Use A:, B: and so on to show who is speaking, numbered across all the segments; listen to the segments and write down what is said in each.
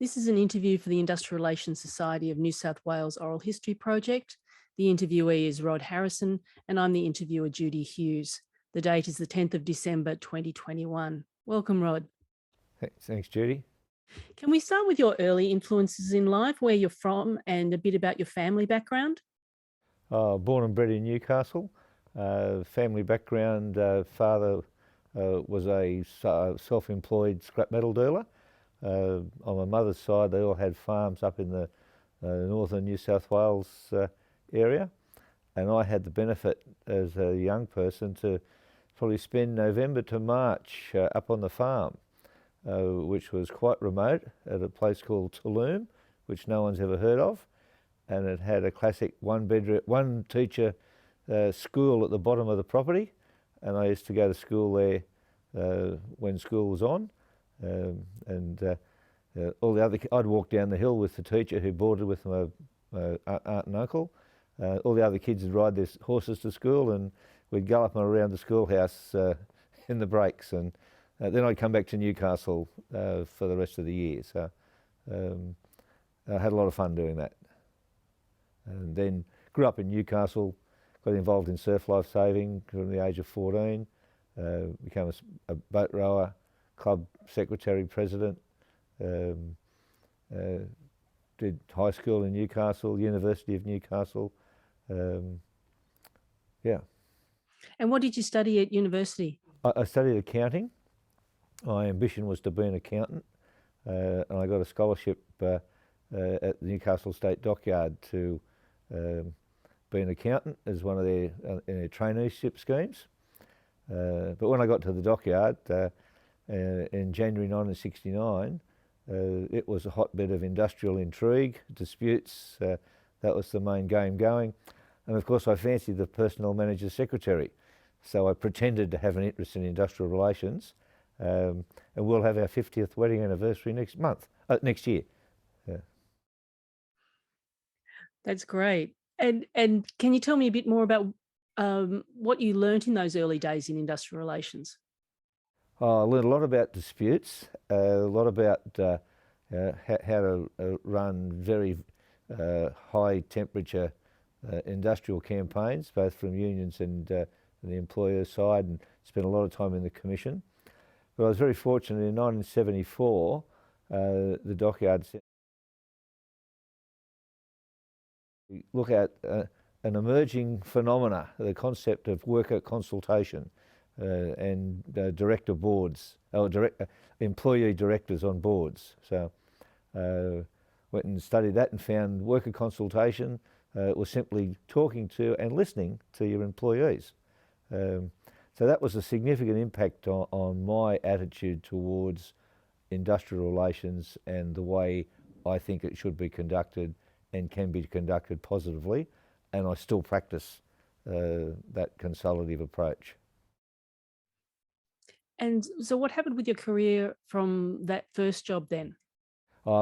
A: This is an interview for the Industrial Relations Society of New South Wales Oral History Project. The interviewee is Rod Harrison, and I'm the interviewer, Judy Hughes. The date is the 10th of December 2021. Welcome, Rod.
B: Thanks, Judy.
A: Can we start with your early influences in life, where you're from, and a bit about your family background?
B: Born and bred in Newcastle. Family background, father was a self-employed scrap metal dealer. On my mother's side, they all had farms up in the northern New South Wales area. And I had the benefit as a young person to probably spend November to March up on the farm, which was quite remote at a place called Tulloom, which no one's ever heard of. And it had a classic one teacher school at the bottom of the property. And I used to go to school there when school was on. All the other, I'd walk down the hill with the teacher who boarded with my aunt and uncle. All the other kids would ride their horses to school, and we'd gallop them around the schoolhouse in the breaks. And then I'd come back to Newcastle for the rest of the year. So I had a lot of fun doing that. And then grew up in Newcastle, got involved in surf life saving from the age of 14, became a boat rower, club secretary, president, did high school in Newcastle, University of Newcastle. Yeah.
A: And what did you study at university?
B: I studied accounting. My ambition was to be an accountant, and I got a scholarship at the Newcastle State Dockyard to be an accountant as one of their traineeship schemes. But when I got to the dockyard in January 1969, it was a hotbed of industrial intrigue, disputes. That was the main game going. And of course I fancied the personnel manager's secretary. So I pretended to have an interest in industrial relations. And we'll have our 50th wedding anniversary next year. Yeah.
A: That's great. And can you tell me a bit more about what you learnt in those early days in industrial relations?
B: I learned a lot about disputes, a lot about how to run very high temperature industrial campaigns, both from unions and the employer side, and spent a lot of time in the commission. But I was very fortunate in 1974, the dockyard sent look at an emerging phenomena, the concept of worker consultation and director boards, or employee directors on boards. So went and studied that and found worker consultation was simply talking to and listening to your employees. So that was a significant impact on my attitude towards industrial relations and the way I think it should be conducted and can be conducted positively, and I still practice that consultative approach.
A: And so what happened with your career from that first job then?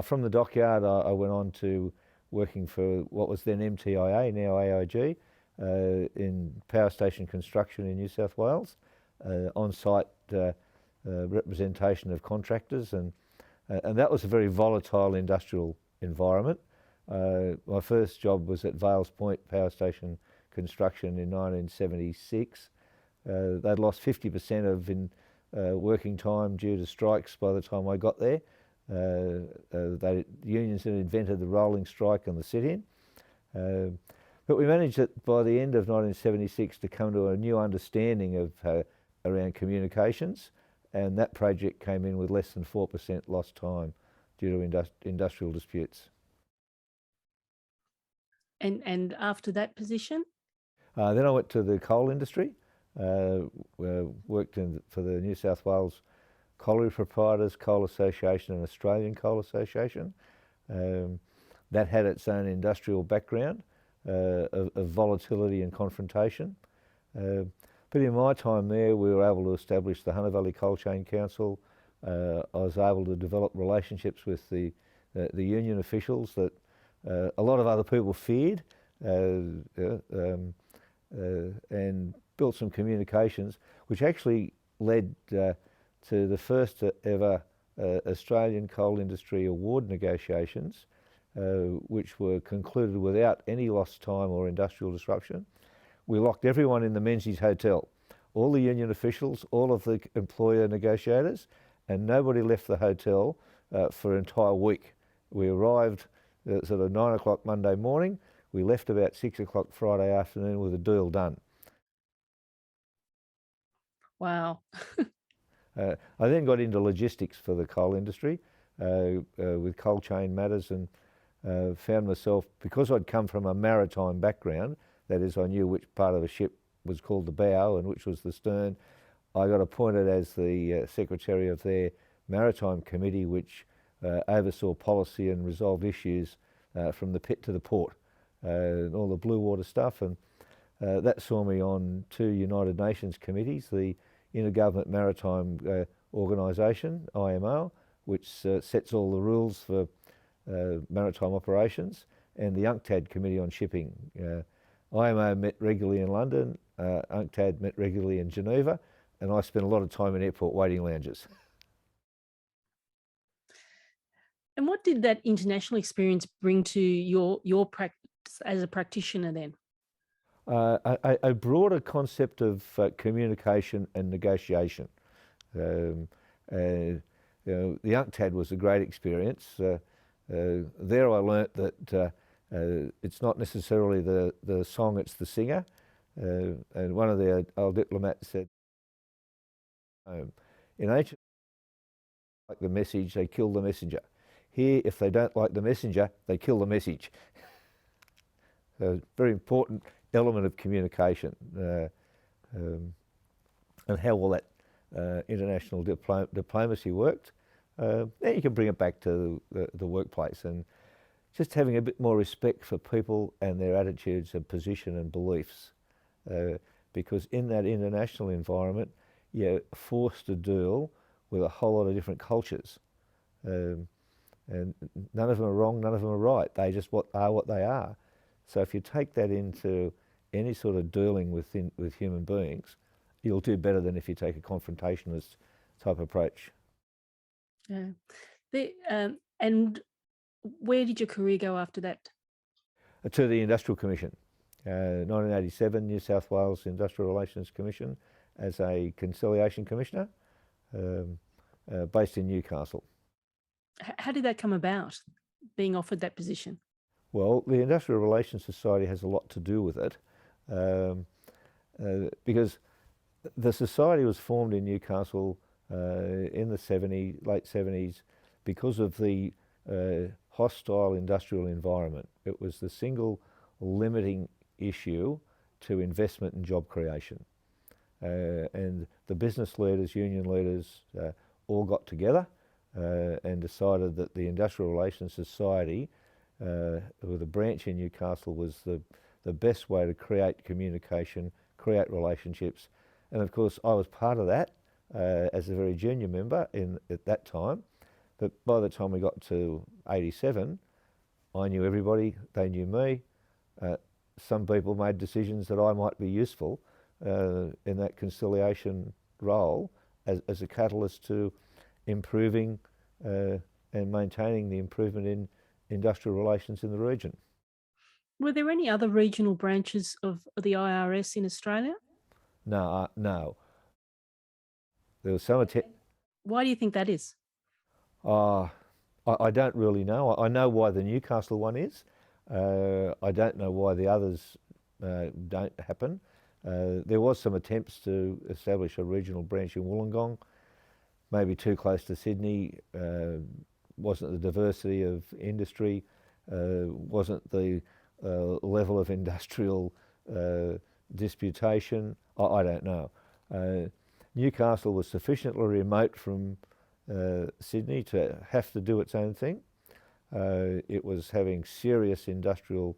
B: From the dockyard, I went on to working for what was then MTIA, now AIG, in power station construction in New South Wales, on-site representation of contractors, and that was a very volatile industrial environment. My first job was at Vales Point Power Station Construction in 1976. They'd lost 50% of working time due to strikes by the time I got there. The unions had invented the rolling strike and the sit-in. But we managed it by the end of 1976 to come to a new understanding of around communications, and that project came in with less than 4% lost time due to industrial disputes.
A: And after that position?
B: Then I went to the coal industry, worked for the New South Wales Colliery Proprietors Coal Association and Australian Coal Association. That had its own industrial background of volatility and confrontation. But in my time there, we were able to establish the Hunter Valley Coal Chain Council. I was able to develop relationships with the union officials that a lot of other people feared, and built some communications, which actually led to the first ever Australian Coal Industry Award negotiations, which were concluded without any lost time or industrial disruption. We locked everyone in the Menzies Hotel, all the union officials, all of the employer negotiators, and nobody left the hotel for an entire week. We arrived sort of 9 o'clock Monday morning. We left about 6 o'clock Friday afternoon with a deal done.
A: Wow.
B: I then got into logistics for the coal industry with cold chain matters, and found myself, because I'd come from a maritime background, that is, I knew which part of a ship was called the bow and which was the stern. I got appointed as the secretary of their maritime committee, which oversaw policy and resolved issues from the pit to the port, and all the blue water stuff. And that saw me on 2 United Nations committees, the Intergovernment Maritime Organisation, IMO, which sets all the rules for maritime operations, and the UNCTAD Committee on Shipping. IMO met regularly in London, UNCTAD met regularly in Geneva, and I spent a lot of time in airport waiting lounges.
A: And what did that international experience bring to your practice as a practitioner then?
B: A broader concept of communication and negotiation. The UNCTAD was a great experience. There I learnt that it's not necessarily the song, it's the singer. And one of the old diplomats said, in ancient, like the message, they kill the messenger. Here, if they don't like the messenger, they kill the message. So very important element of communication. And how well that international diplomacy worked. Then you can bring it back to the workplace, and just having a bit more respect for people and their attitudes and position and beliefs. Because in that international environment, you're forced to deal with a whole lot of different cultures. And none of them are wrong, none of them are right. They just are what they are. So if you take that into any sort of dealing with human beings, you'll do better than if you take a confrontationist type approach.
A: Yeah. And where did your career go after that?
B: To the Industrial Commission, 1987 New South Wales Industrial Relations Commission as a conciliation commissioner, based in Newcastle.
A: How did that come about, being offered that position?
B: Well, the Industrial Relations Society has a lot to do with it, because the society was formed in Newcastle in the late 70s because of the hostile industrial environment. It was the single limiting issue to investment and job creation. And the business leaders, union leaders, all got together and decided that the Industrial Relations Society, with a branch in Newcastle, was the best way to create communication, create relationships. And of course, I was part of that as a very junior member at that time. But by the time we got to 87, I knew everybody, they knew me. Some people made decisions that I might be useful in that conciliation role as a catalyst to improving and maintaining the improvement in industrial relations in the region.
A: Were there any other regional branches of the IRS in Australia?
B: No. There was some attempt.
A: Why do you think that is?
B: I don't really know. I know why the Newcastle one is. I don't know why the others don't happen. There was some attempts to establish a regional branch in Wollongong, maybe too close to Sydney. Wasn't the diversity of industry, wasn't the level of industrial disputation. I don't know. Newcastle was sufficiently remote from Sydney to have to do its own thing. It was having serious industrial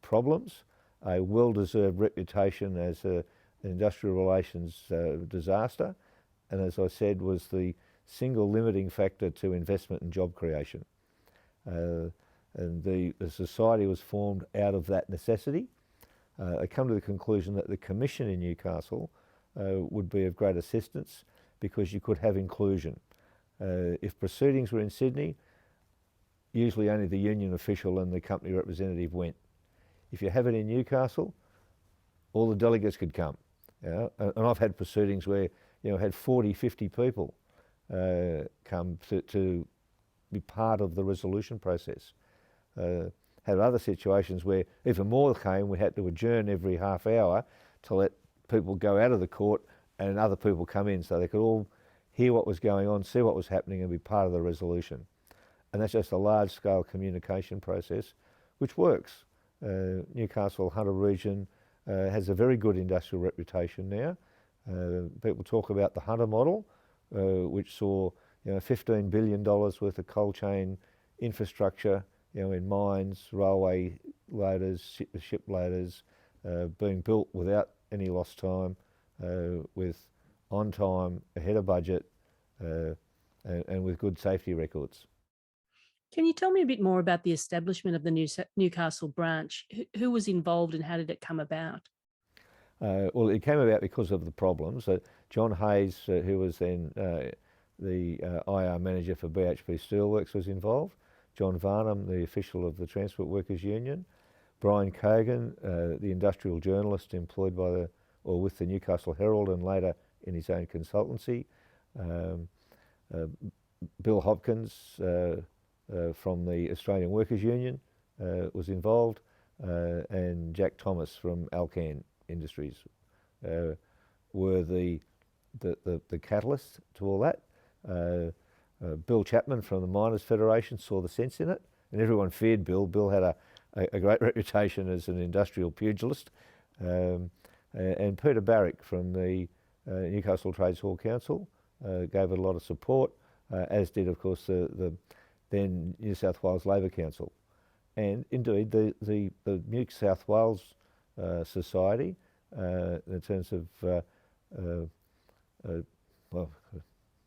B: problems, a well-deserved reputation as an industrial relations disaster, and as I said, was the single limiting factor to investment and job creation. And the society was formed out of that necessity. I come to the conclusion that the commission in Newcastle would be of great assistance because you could have inclusion. If proceedings were in Sydney, usually only the union official and the company representative went. If you have it in Newcastle, all the delegates could come. And I've had proceedings where had 40, 50 people come to be part of the resolution process. Had other situations where even more came, we had to adjourn every half hour to let people go out of the court and other people come in so they could all hear what was going on, see what was happening and be part of the resolution. And that's just a large-scale communication process which works. Newcastle Hunter region has a very good industrial reputation now. People talk about the Hunter model, which saw $15 billion worth of cold chain infrastructure in mines, railway loaders, ship loaders, being built without any lost time, with on time, ahead of budget, and with good safety records.
A: Can you tell me a bit more about the establishment of the Newcastle branch? Who was involved and how did it come about?
B: Well, it came about because of the problems. John Hayes, who was then the IR manager for BHP Steelworks, was involved. John Varnum, the official of the Transport Workers Union. Brian Cogan, the industrial journalist employed by with the Newcastle Herald and later in his own consultancy. Bill Hopkins from the Australian Workers Union was involved, and Jack Thomas from Alcan Industries were the catalyst to all that. Bill Chapman from the Miners Federation saw the sense in it, and everyone feared Bill. Bill had a great reputation as an industrial pugilist. And Peter Barrick from the Newcastle Trades Hall Council gave it a lot of support, as did, of course, the then New South Wales Labor Council. And indeed, the New South Wales Society, in terms of well,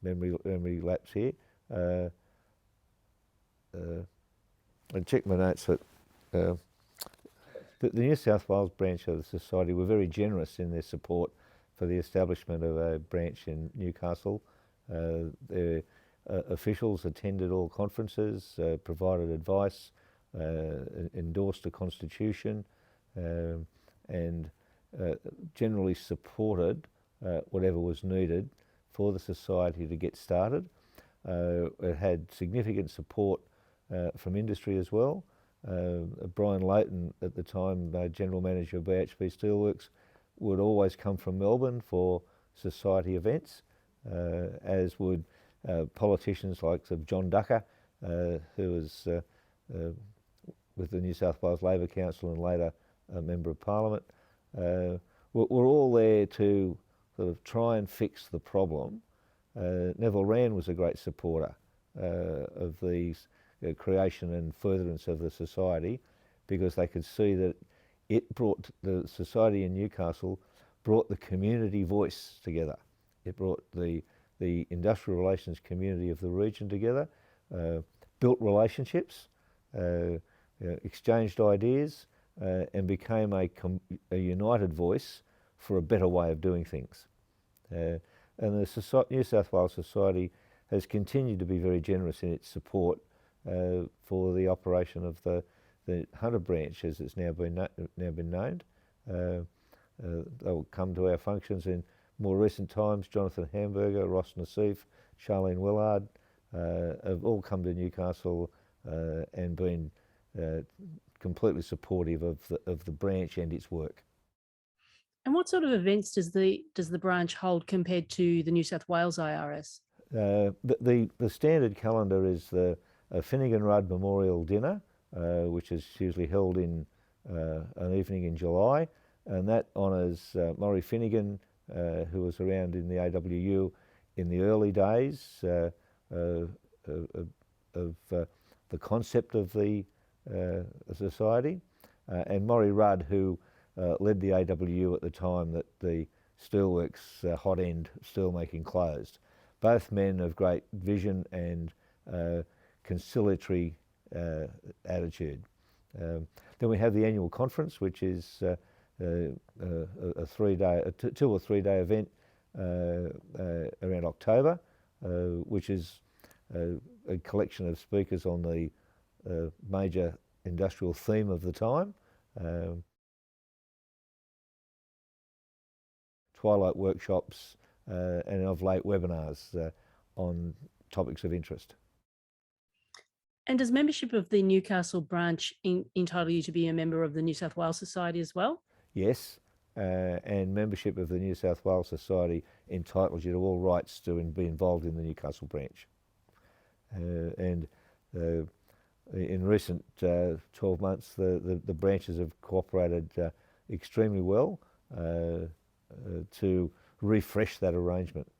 B: memory lapse here. And check my notes. But the New South Wales branch of the Society were very generous in their support for the establishment of a branch in Newcastle. Their officials attended all conferences, provided advice, endorsed a constitution, and generally supported whatever was needed for the society to get started. It had significant support from industry as well. Brian Leighton, at the time General Manager of BHP Steelworks, would always come from Melbourne for society events, as would politicians like John Ducker, who was with the New South Wales Labor Council and later a Member of Parliament. We're all there to sort of try and fix the problem. Neville Wran was a great supporter of the creation and furtherance of the society, because they could see that it brought the society in Newcastle, brought the community voice together. It brought the industrial relations community of the region together, built relationships, exchanged ideas, and became a united voice for a better way of doing things. And the New South Wales Society has continued to be very generous in its support for the operation of the Hunter branch, as it's now been named. They'll come to our functions in more recent times. Jonathan Hamburger, Ross Nassif, Charlene Willard have all come to Newcastle and been completely supportive of the branch and its work.
A: And what sort of events does the branch hold compared to the New South Wales IRS?
B: The standard calendar is the Finnegan Rudd Memorial Dinner, which is usually held in an evening in July, and that honours Maury Finnegan, who was around in the AWU in the early days of the concept of the society, and Maury Rudd, who led the AWU at the time that the Steelworks hot end steelmaking closed. Both men of great vision and conciliatory attitude. Then we have the annual conference, which is a 2 or 3 day event around October, which is a collection of speakers on the major industrial theme of the time, twilight workshops, and of late webinars on topics of interest.
A: And does membership of the Newcastle branch entitle you to be a member of the New South Wales Society as well?
B: Yes, and membership of the New South Wales Society entitles you to all rights to be involved in the Newcastle branch. And in recent 12 months, the branches have cooperated extremely well to refresh that arrangement.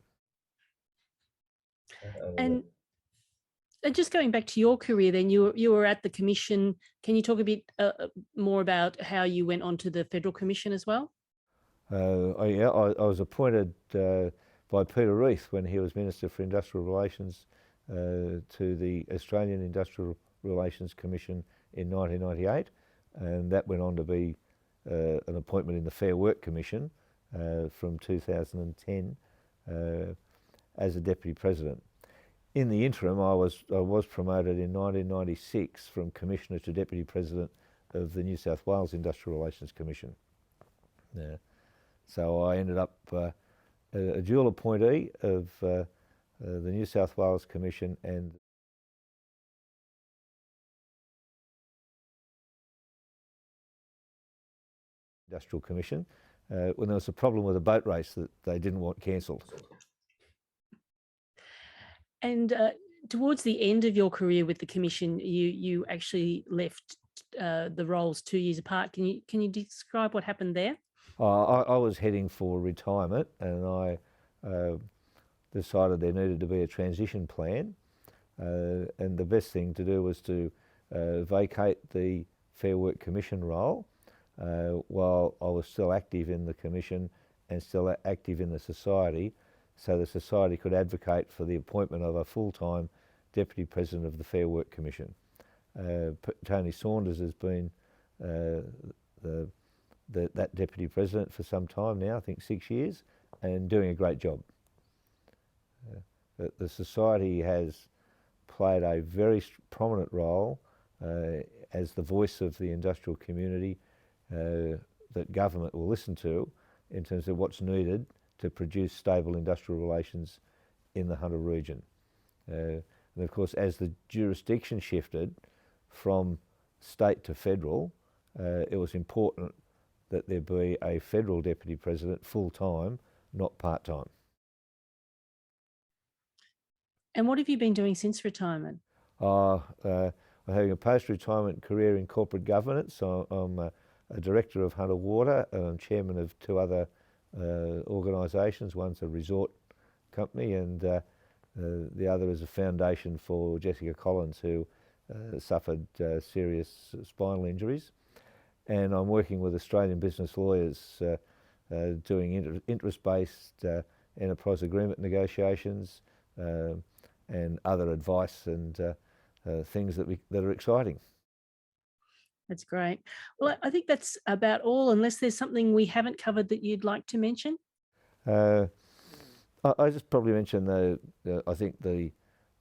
A: And just going back to your career, then you were at the Commission. Can you talk a bit more about how you went on to the Federal Commission as well?
B: I was appointed by Peter Reith when he was Minister for Industrial Relations to the Australian Industrial Relations Commission in 1998, and that went on to be an appointment in the Fair Work Commission from 2010 as a Deputy President. In the interim, I was promoted in 1996 from Commissioner to Deputy President of the New South Wales Industrial Relations Commission. So I ended up a dual appointee of the New South Wales Commission and Industrial Commission when there was a problem with a boat race that they didn't want cancelled.
A: And towards the end of your career with the Commission, you actually left the roles 2 years apart. Can you describe what happened there?
B: I was heading for retirement, and I decided there needed to be a transition plan, and the best thing to do was to vacate the Fair Work Commission role while I was still active in the Commission and still active in the Society, so the Society could advocate for the appointment of a full-time Deputy President of the Fair Work Commission. Tony Saunders has been that Deputy President for some time now, I think 6 years, and doing a great job. The Society has played a very prominent role as the voice of the industrial community that government will listen to in terms of what's needed to produce stable industrial relations in the Hunter region. And of course, as the jurisdiction shifted from state to federal, it was important that there be a federal Deputy President full-time, not part-time.
A: And what have you been doing since retirement?
B: I'm having a post-retirement career in corporate governance. I'm a director of Hunter Water, and I'm chairman of two other organisations. One's a resort company, and the other is a foundation for Jessica Collins, who suffered serious spinal injuries. And I'm working with Australian business lawyers doing interest-based enterprise agreement negotiations and other advice and things that are exciting.
A: That's great. Well, I think that's about all, unless there's something we haven't covered that you'd like to mention.
B: I just probably mention I think the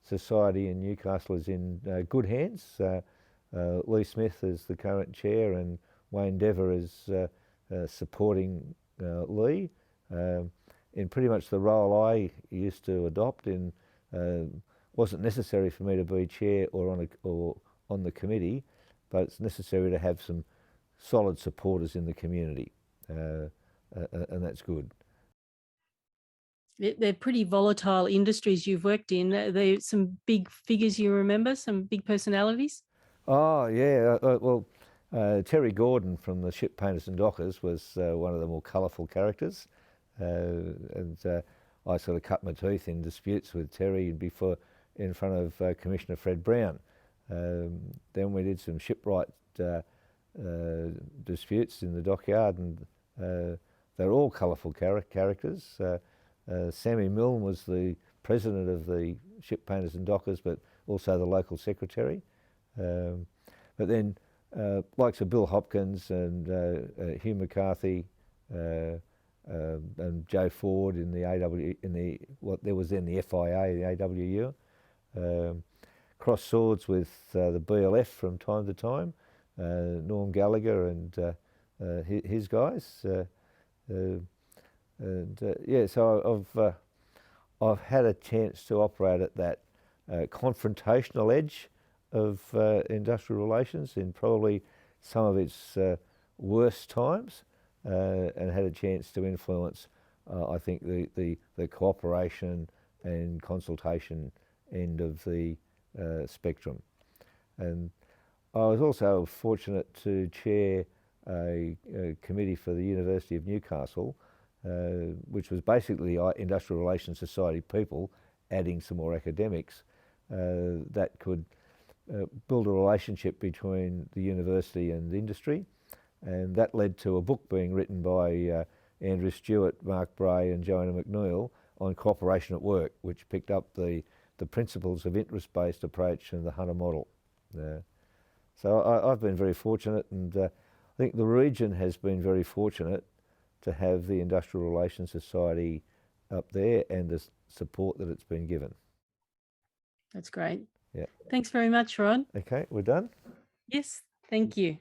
B: Society in Newcastle is in good hands. Lee Smith is the current chair, and Wayne Dever is supporting Lee in pretty much the role I used to adopt. In wasn't necessary for me to be chair or on the committee, but it's necessary to have some solid supporters in the community, and that's good.
A: They're pretty volatile industries you've worked in. There's some big figures you remember, some big personalities?
B: Oh, yeah. Well, Terry Gordon from the Ship Painters and Dockers was one of the more colourful characters. And I sort of cut my teeth in disputes with Terry in front of Commissioner Fred Brown. Then we did some shipwright disputes in the dockyard, and they're all colourful characters. Sammy Milne was the president of the Ship Painters and Dockers, but also the local secretary. But then likes of Bill Hopkins and Hugh McCarthy and Joe Ford in the what there was then the FIA, the AWU, Cross swords with the BLF from time to time, Norm Gallagher and his guys. So I've had a chance to operate at that confrontational edge of industrial relations in probably some of its worst times, and had a chance to influence, I think, the cooperation and consultation end of the spectrum. And I was also fortunate to chair a committee for the University of Newcastle, which was basically Industrial Relations Society people adding some more academics that could build a relationship between the university and the industry. And that led to a book being written by Andrew Stewart, Mark Bray and Joanna McNeil on cooperation at work, which picked up the principles of interest-based approach and the Hunter model. So I've been very fortunate, and I think the region has been very fortunate to have the Industrial Relations Society up there and the support that it's been given.
A: That's great.
B: Yeah.
A: Thanks very much, Rod.
B: Okay, we're done.
A: Yes, thank you.